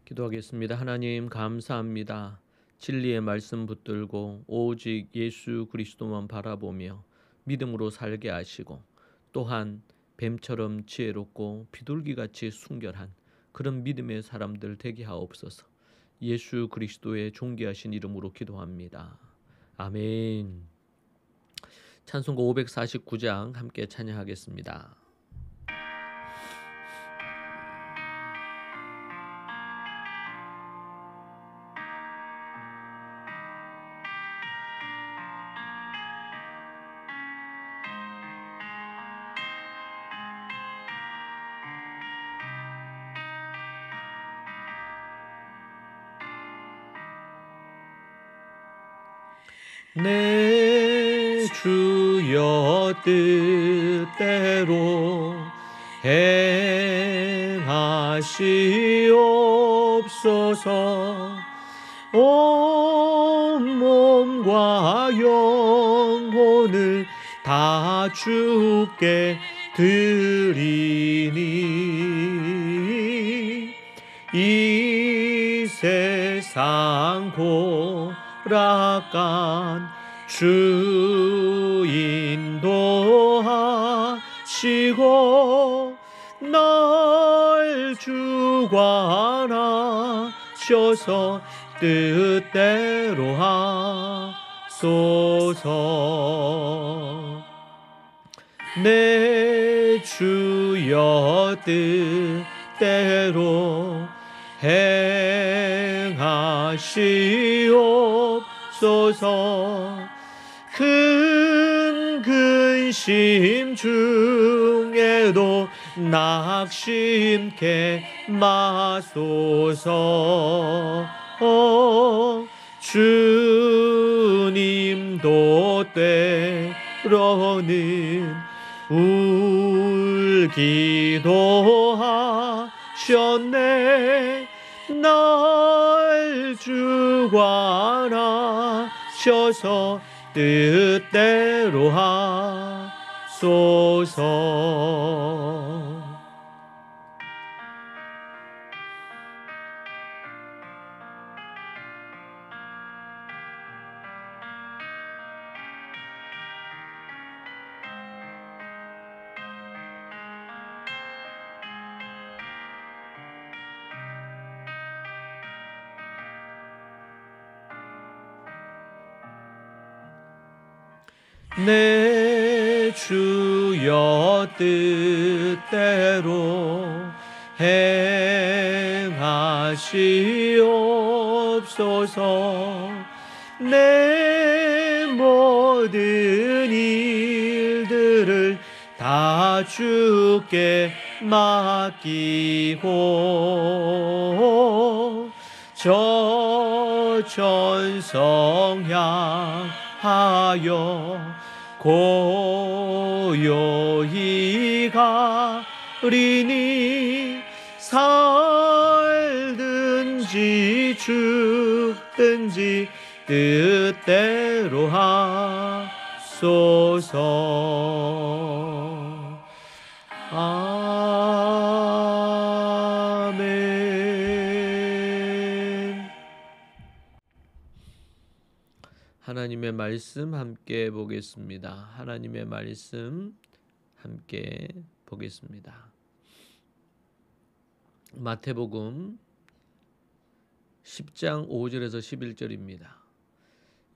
기도하겠습니다. 하나님 감사합니다. 진리의 말씀 붙들고 오직 예수 그리스도만 바라보며 믿음으로 살게 하시고 또한 뱀처럼 지혜롭고 비둘기같이 순결한 그런 믿음의 사람들 되게 하옵소서. 예수 그리스도의 존귀하신 이름으로 기도합니다. 아멘. 찬송가 549장 함께 찬양하겠습니다. 내 주여 뜻대로 행하시옵소서. 온 몸과 영혼을 다 주께 드리니 이 세상 고락간 주 인도하시고 날 주관하셔서 뜻대로 하소서. 내 주여 뜻대로 행하시옵소서. 큰 근심 중에도 낙심케 마소서. 주님도 때로는 울기도 하셨네. 날 주관하셔서 뜻대로 하소서. 내 주여 뜻대로 행하시옵소서. 내 모든 일들을 다 주께 맡기고 저 천성 향하여 고요히 가리니 살든지 죽든지 뜻대로 하소서. 아멘. 하나님의 말씀 함께 보겠습니다. 하나님의 말씀 함께 보겠습니다. 마태복음 10장 5절에서 11절입니다.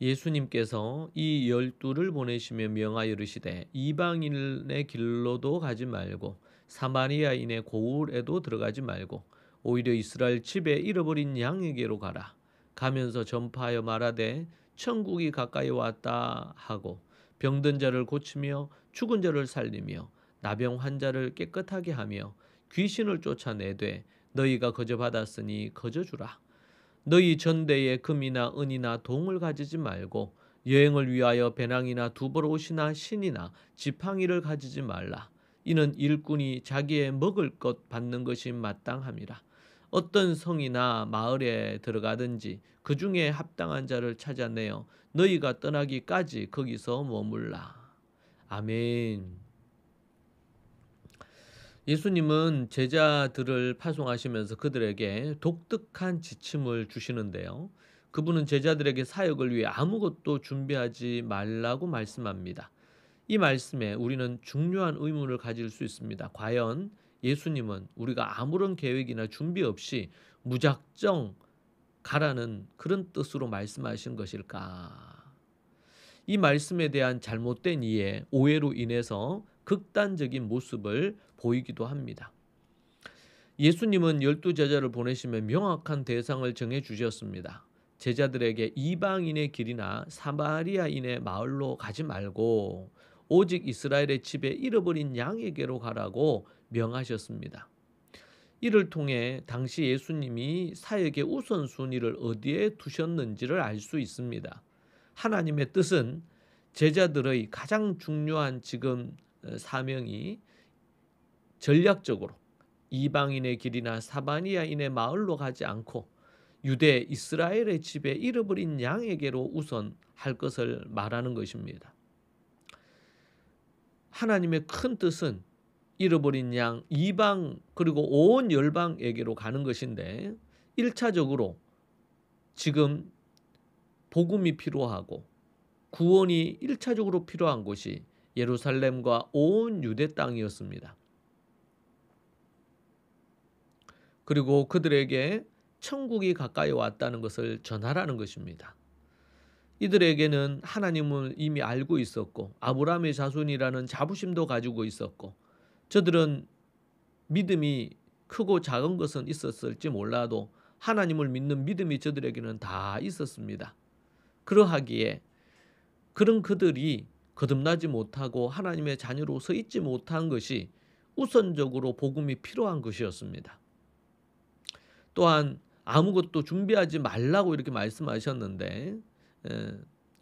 예수님께서 이 12를 보내시며 명하여 이르시되 이방인의 길로도 가지 말고 사마리아인의 고을에도 들어가지 말고 오히려 이스라엘 집에 잃어버린 양에게로 가라. 가면서 전파하여 말하되 천국이 가까이 왔다 하고 병든 자를 고치며 죽은 자를 살리며 나병 환자를 깨끗하게 하며 귀신을 쫓아내되 너희가 거저 받았으니 거저 주라. 너희 전대에 금이나 은이나 동을 가지지 말고 여행을 위하여 배낭이나 두벌옷이나 신이나 지팡이를 가지지 말라. 이는 일꾼이 자기의 먹을 것 받는 것이 마땅함이라. 어떤 성이나 마을에 들어가든지 그 중에 합당한 자를 찾아내어 너희가 떠나기까지 거기서 머물라. 아멘. 예수님은 제자들을 파송하시면서 그들에게 독특한 지침을 주시는데요. 그분은 제자들에게 사역을 위해 아무것도 준비하지 말라고 말씀합니다. 이 말씀에 우리는 중요한 의문을 가질 수 있습니다. 과연 예수님은 우리가 아무런 계획이나 준비 없이 무작정 가라는 그런 뜻으로 말씀하신 것일까? 이 말씀에 대한 잘못된 이해, 오해로 인해서 극단적인 모습을 보이기도 합니다. 예수님은 12제자를 보내시며 명확한 대상을 정해 주셨습니다. 제자들에게 이방인의 길이나 사마리아인의 마을로 가지 말고 오직 이스라엘의 집에 잃어버린 양에게로 가라고 명하셨습니다. 이를 통해 당시 예수님이 사역의 우선순위를 어디에 두셨는지를 알 수 있습니다. 하나님의 뜻은 제자들의 가장 중요한 지금 사명이 전략적으로 이방인의 길이나 사마리아인의 마을로 가지 않고 유대 이스라엘의 집에 잃어버린 양에게로 우선 할 것을 말하는 것입니다. 하나님의 큰 뜻은 잃어버린 양 이방 그리고 온 열방에게로 가는 것인데 1차적으로 지금 복음이 필요하고 구원이 1차적으로 필요한 곳이 예루살렘과 온 유대 땅이었습니다. 그리고 그들에게 천국이 가까이 왔다는 것을 전하라는 것입니다. 이들에게는 하나님을 이미 알고 있었고 아브라함의 자손이라는 자부심도 가지고 있었고 저들은 믿음이 크고 작은 것은 있었을지 몰라도 하나님을 믿는 믿음이 저들에게는 다 있었습니다. 그러하기에 그런 그들이 거듭나지 못하고 하나님의 자녀로서 있지 못한 것이 우선적으로 복음이 필요한 것이었습니다. 또한 아무것도 준비하지 말라고 이렇게 말씀하셨는데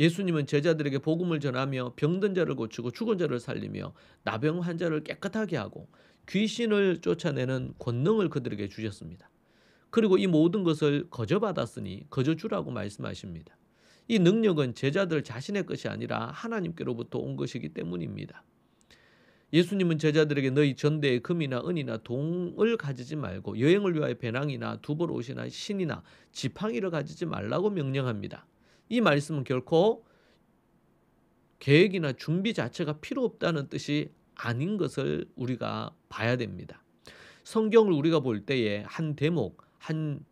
예수님은 제자들에게 복음을 전하며 병든 자를 고치고 죽은 자를 살리며 나병 환자를 깨끗하게 하고 귀신을 쫓아내는 권능을 그들에게 주셨습니다. 그리고 이 모든 것을 거저받았으니 거저주라고 말씀하십니다. 이 능력은 제자들 자신의 것이 아니라 하나님께로부터 온 것이기 때문입니다. 예수님은 제자들에게 너희 전대에 금이나 은이나 동을 가지지 말고 여행을 위하여 배낭이나 두벌옷이나 신이나 지팡이를 가지지 말라고 명령합니다. 이 말씀은 결코 계획이나 준비 자체가 필요 없다는 뜻이 아닌 것을 우리가 봐야 됩니다. 성경을 우리가 볼 때에 한 대목, 한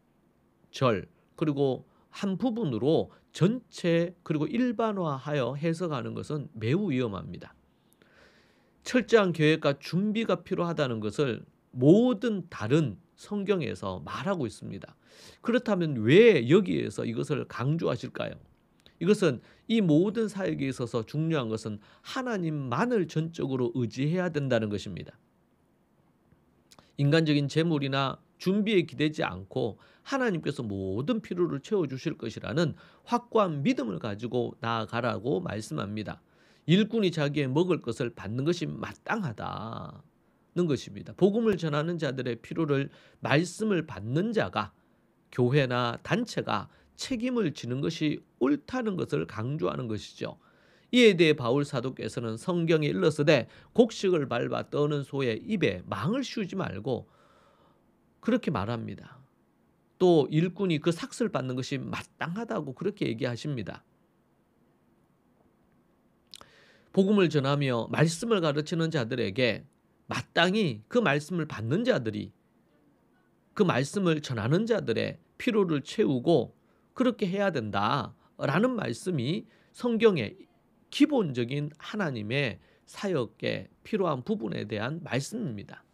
절, 그리고 한 부분으로 전체 그리고 일반화하여 해석하는 것은 매우 위험합니다. 철저한 계획과 준비가 필요하다는 것을 모든 다른 성경에서 말하고 있습니다. 그렇다면 왜 여기에서 이것을 강조하실까요? 이것은 이 모든 사역에 있어서 중요한 것은 하나님만을 전적으로 의지해야 된다는 것입니다. 인간적인 재물이나 준비에 기대지 않고 하나님께서 모든 필요를 채워주실 것이라는 확고한 믿음을 가지고 나아가라고 말씀합니다. 일꾼이 자기의 먹을 것을 받는 것이 마땅하다는 것입니다. 복음을 전하는 자들의 필요를 말씀을 받는 자가 교회나 단체가 책임을 지는 것이 옳다는 것을 강조하는 것이죠. 이에 대해 바울 사도께서는 성경에 일렀으되 곡식을 밟아 떠는 소의 입에 망을 씌우지 말고 그렇게 말합니다. 또 일꾼이 그 삭슬 받는 것이 마땅하다고 그렇게 얘기하십니다. 복음을 전하며 말씀을 가르치는 자들에게 마땅히 그 말씀을 받는 자들이 그 말씀을 전하는 자들의 필요를 채우고 그렇게 해야 된다라는 말씀이 성경의 기본적인 하나님의 사역에 필요한 부분에 대한 말씀입니다.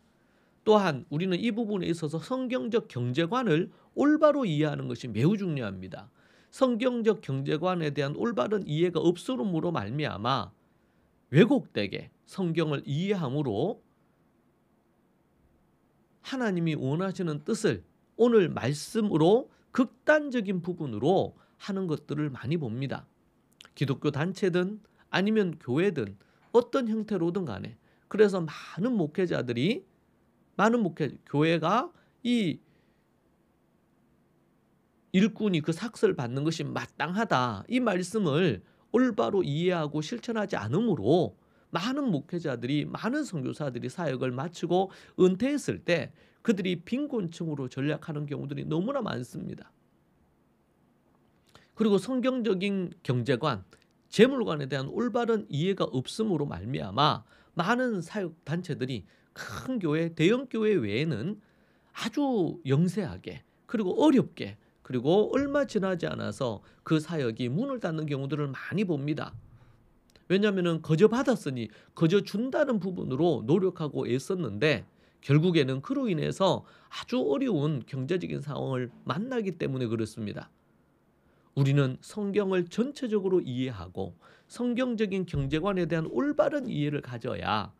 또한 우리는 이 부분에 있어서 성경적 경제관을 올바로 이해하는 것이 매우 중요합니다. 성경적 경제관에 대한 올바른 이해가 없음으로 말미암아 왜곡되게 성경을 이해함으로 하나님이 원하시는 뜻을 오늘 말씀으로 극단적인 부분으로 하는 것들을 많이 봅니다. 기독교 단체든 아니면 교회든 어떤 형태로든 간에 그래서 교회가 이 일꾼이 그 삭슬 받는 것이 마땅하다 이 말씀을 올바로 이해하고 실천하지 않으므로 많은 목회자들이, 많은 선교사들이 사역을 마치고 은퇴했을 때 그들이 빈곤층으로 전락하는 경우들이 너무나 많습니다. 그리고 성경적인 경제관, 재물관에 대한 올바른 이해가 없음으로 말미암아 많은 사역 단체들이 큰 교회, 대형 교회 외에는 아주 영세하게, 그리고 어렵게, 그리고 얼마 지나지 않아서 그 사역이 문을 닫는 경우들을 많이 봅니다. 왜냐하면 거저 받았으니 거저 준다는 부분으로 노력하고 애썼는데 결국에는 그로 인해서 아주 어려운 경제적인 상황을 만나기 때문에 그렇습니다. 우리는 성경을 전체적으로 이해하고 성경적인 경제관에 대한 올바른 이해를 가져야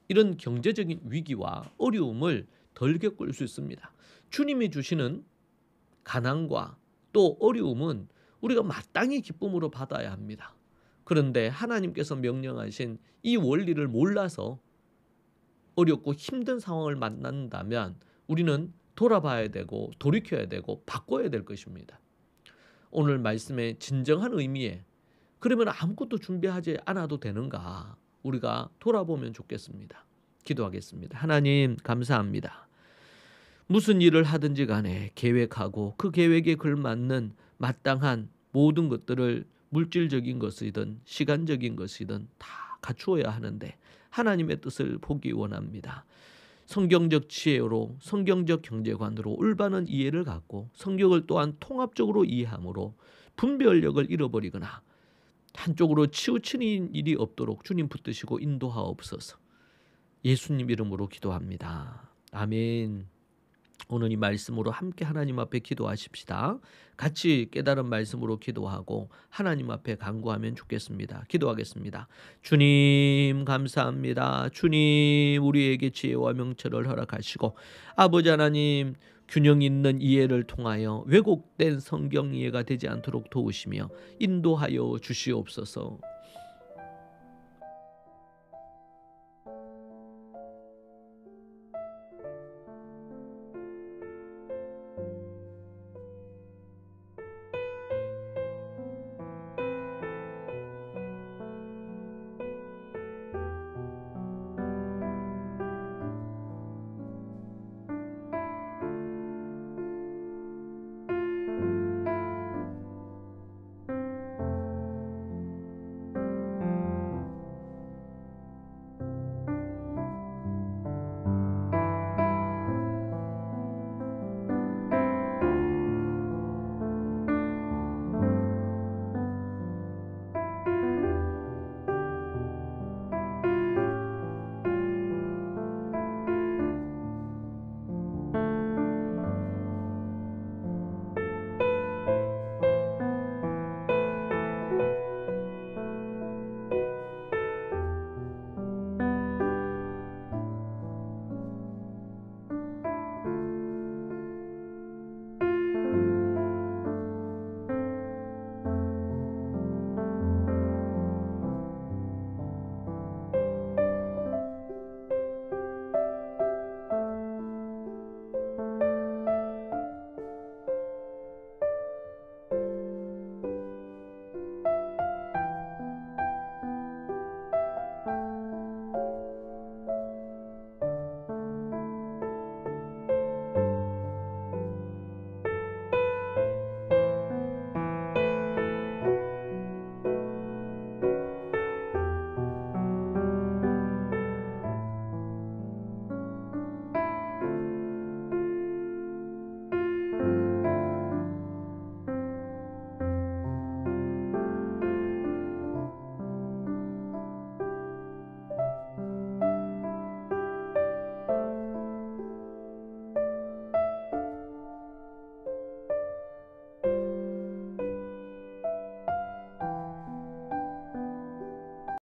이런 경제적인 위기와 어려움을 덜 겪을 수 있습니다. 주님이 주시는 가난과 또 어려움은 우리가 마땅히 기쁨으로 받아야 합니다. 그런데 하나님께서 명령하신 이 원리를 몰라서 어렵고 힘든 상황을 만난다면 우리는 돌아봐야 되고 돌이켜야 되고 바꿔야 될 것입니다. 오늘 말씀의 진정한 의미에 그러면 아무것도 준비하지 않아도 되는가 우리가 돌아보면 좋겠습니다. 기도하겠습니다. 하나님 감사합니다. 무슨 일을 하든지 간에 계획하고 그 계획에 걸맞는 마땅한 모든 것들을 물질적인 것이든 시간적인 것이든 다 갖추어야 하는데 하나님의 뜻을 보기 원합니다. 성경적 지혜로 성경적 경제관으로 올바른 이해를 갖고 성경을 또한 통합적으로 이해함으로 분별력을 잃어버리거나 한쪽으로 치우치는 일이 없도록 주님 붙드시고 인도하옵소서. 예수님 이름으로 기도합니다. 아멘. 오늘 이 말씀으로 함께 하나님 앞에 기도하십시다. 같이 깨달은 말씀으로 기도하고 하나님 앞에 간구하면 좋겠습니다. 기도하겠습니다. 주님 감사합니다. 주님 우리에게 지혜와 명철을 허락하시고 아버지 하나님 균형 있는 이해를 통하여 왜곡된 성경 이해가 되지 않도록 도우시며 인도하여 주시옵소서.